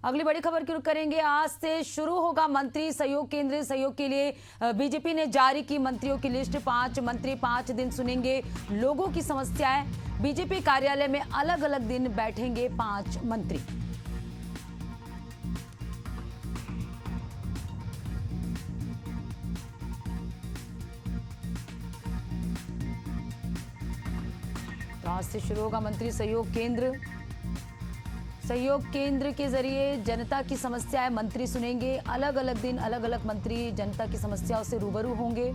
अगली बड़ी खबर की रुख करेंगे। आज से शुरू होगा मंत्री सहयोग केंद्र। सहयोग के लिए बीजेपी ने जारी की मंत्रियों की लिस्ट। 5 मंत्री 5 दिन सुनेंगे लोगों की समस्याएं। बीजेपी कार्यालय में अलग अलग दिन बैठेंगे 5 मंत्री। तो आज से शुरू होगा मंत्री सहयोग केंद्र। सहयोग केंद्र के जरिए जनता की समस्याएं मंत्री सुनेंगे। अलग अलग दिन अलग अलग मंत्री जनता की समस्याओं से रूबरू होंगे।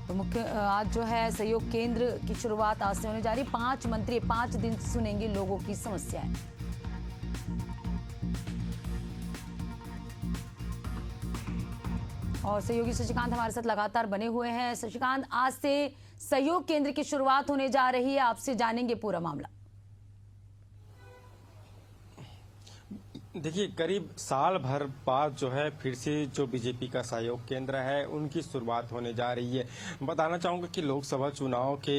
तो मुख्य आज जो है सहयोग केंद्र की शुरुआत आज से होने जा रही। 5 मंत्री 5 दिन सुनेंगे लोगों की समस्याएं। और सहयोगी शशिकांत हमारे साथ लगातार बने हुए हैं। शशिकांत, आज से सहयोग केंद्र की शुरुआत होने जा रही है, आपसे जानेंगे पूरा मामला। देखिए, करीब साल भर बाद जो है फिर से जो बीजेपी का सहयोग केंद्र है उनकी शुरुआत होने जा रही है। बताना चाहूँगा कि लोकसभा चुनाव के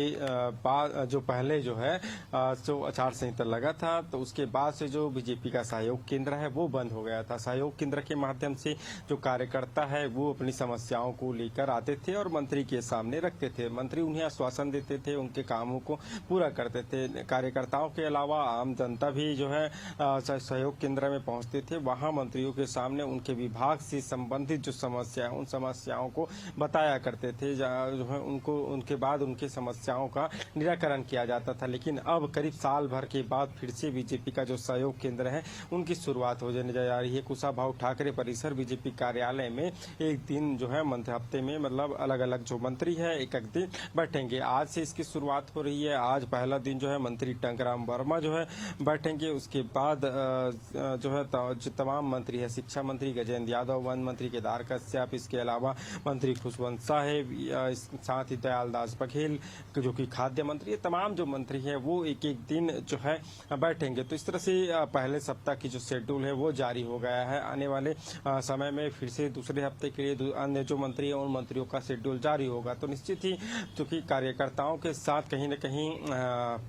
बाद जो पहले जो है जो आचार संहिता लगा था, तो उसके बाद से जो बीजेपी का सहयोग केंद्र है वो बंद हो गया था। सहयोग केंद्र के माध्यम से जो कार्यकर्ता है वो अपनी समस्याओं को लेकर आते थे और मंत्री के सामने रखते थे। मंत्री उन्हें आश्वासन देते थे, उनके कामों को पूरा करते थे। कार्यकर्ताओं के अलावा आम जनता भी जो है सहयोग केंद्र में पहुंचते थे। वहां मंत्रियों के सामने उनके विभाग से संबंधित जो समस्या है उन समस्याओं को बताया करते थे। जो है उनको उनके बाद उनके समस्याओं का निराकरण किया जाता था। लेकिन अब करीब साल भर के बाद फिर से बीजेपी का जो सहयोग केंद्र है उनकी शुरुआत हो जाने जा रही है। कुशाभाऊ ठाकरे परिसर बीजेपी कार्यालय में एक दिन जो है हफ्ते में मतलब अलग अलग जो मंत्री है एक एक दिन बैठेंगे। आज से इसकी शुरुआत हो रही है। आज पहला दिन जो है मंत्री टंकराम वर्मा जो है बैठेंगे। उसके बाद जो है जो तमाम मंत्री है, शिक्षा मंत्री गजेंद्र यादव, वन मंत्री केदार कश्यप, इसके अलावा मंत्री खुशवंत साहेब, साथ ही दयालदास बघेल जो कि खाद्य मंत्री है, तमाम जो मंत्री है वो एक एक दिन जो है बैठेंगे। तो इस तरह से पहले सप्ताह की जो शेड्यूल है वो जारी हो गया है। आने वाले समय में फिर से दूसरे हफ्ते के लिए अन्य जो मंत्री है उन मंत्रियों का शेड्यूल जारी होगा। तो निश्चित ही चूंकि कार्यकर्ताओं के साथ कहीं न कहीं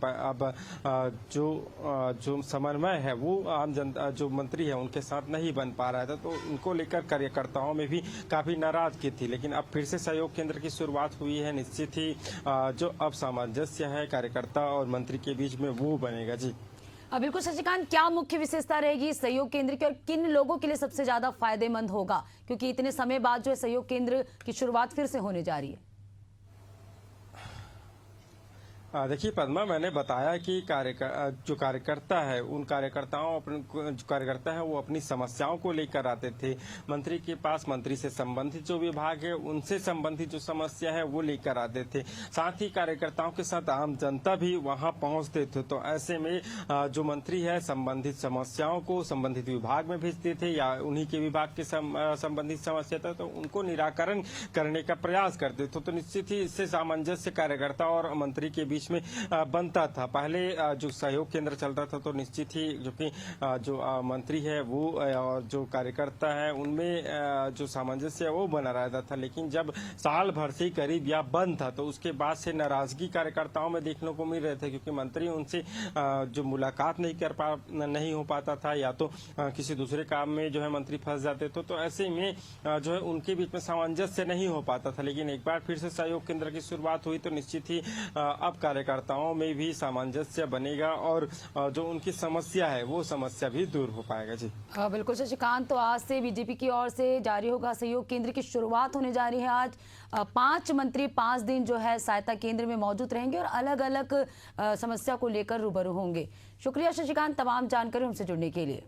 अब जो समन्वय है वो आम जनता जो मंत्री है उनके साथ नहीं बन पा रहा था, तो उनको लेकर कार्यकर्ताओं में भी काफी नाराजगी थी। लेकिन अब फिर से सहयोग केंद्र की शुरुआत हुई है। निश्चित ही जो अब सामंजस्य है कार्यकर्ता और मंत्री के बीच में वो बनेगा। जी बिल्कुल शशिकांत, क्या मुख्य विशेषता रहेगी सहयोग केंद्र की और किन लोगों के लिए सबसे ज्यादा फायदेमंद होगा, क्योंकि इतने समय बाद जो है सहयोग केंद्र की शुरुआत फिर से होने जा रही है? देखिए पद्मा, मैंने बताया कि जो कार्यकर्ता है उन कार्यकर्ताओं जो कार्यकर्ता है वो अपनी समस्याओं को लेकर आते थे मंत्री के पास। मंत्री से संबंधित जो विभाग है उनसे संबंधित जो समस्या है वो लेकर आते थे। साथ ही कार्यकर्ताओं के साथ आम जनता भी वहां पहुंचते थे। तो ऐसे में जो मंत्री है संबंधित समस्याओं को संबंधित विभाग में भेजते थे या उन्हीं के विभाग के संबंधित समस्या था तो उनको निराकरण करने का प्रयास करते थे। तो निश्चित ही इससे सामंजस्य कार्यकर्ता और मंत्री के बीच में बनता था। पहले जो सहयोग केंद्र चलता था तो निश्चित ही जो कि जो मंत्री है वो और जो कार्यकर्ता है उनमें जो सामंजस्य है वो बना रहता था। लेकिन जब साल भर से करीब या बंद था तो उसके बाद से नाराजगी कार्यकर्ताओं में देखने को मिल रहे थे, क्योंकि मंत्री उनसे जो मुलाकात नहीं हो पाता था या तो किसी दूसरे काम में जो है मंत्री फंस जाते थे। तो ऐसे में जो है उनके बीच में सामंजस्य नहीं हो पाता था। लेकिन एक बार फिर से सहयोग केंद्र की शुरुआत हुई तो निश्चित ही अब कार्यकर्ताओं में भी सामंजस्य बनेगा और जो उनकी समस्या है वो समस्या भी दूर हो पाएगा। जी बिल्कुल शशिकांत, तो आज से बीजेपी की ओर से जारी होगा सहयोग केंद्र की शुरुआत होने जा रही है। आज 5 मंत्री 5 दिन जो है सहायता केंद्र में मौजूद रहेंगे और अलग अलग समस्या को लेकर रूबरू होंगे। शुक्रिया शशिकांत तमाम जानकारी हमसे जुड़ने के लिए।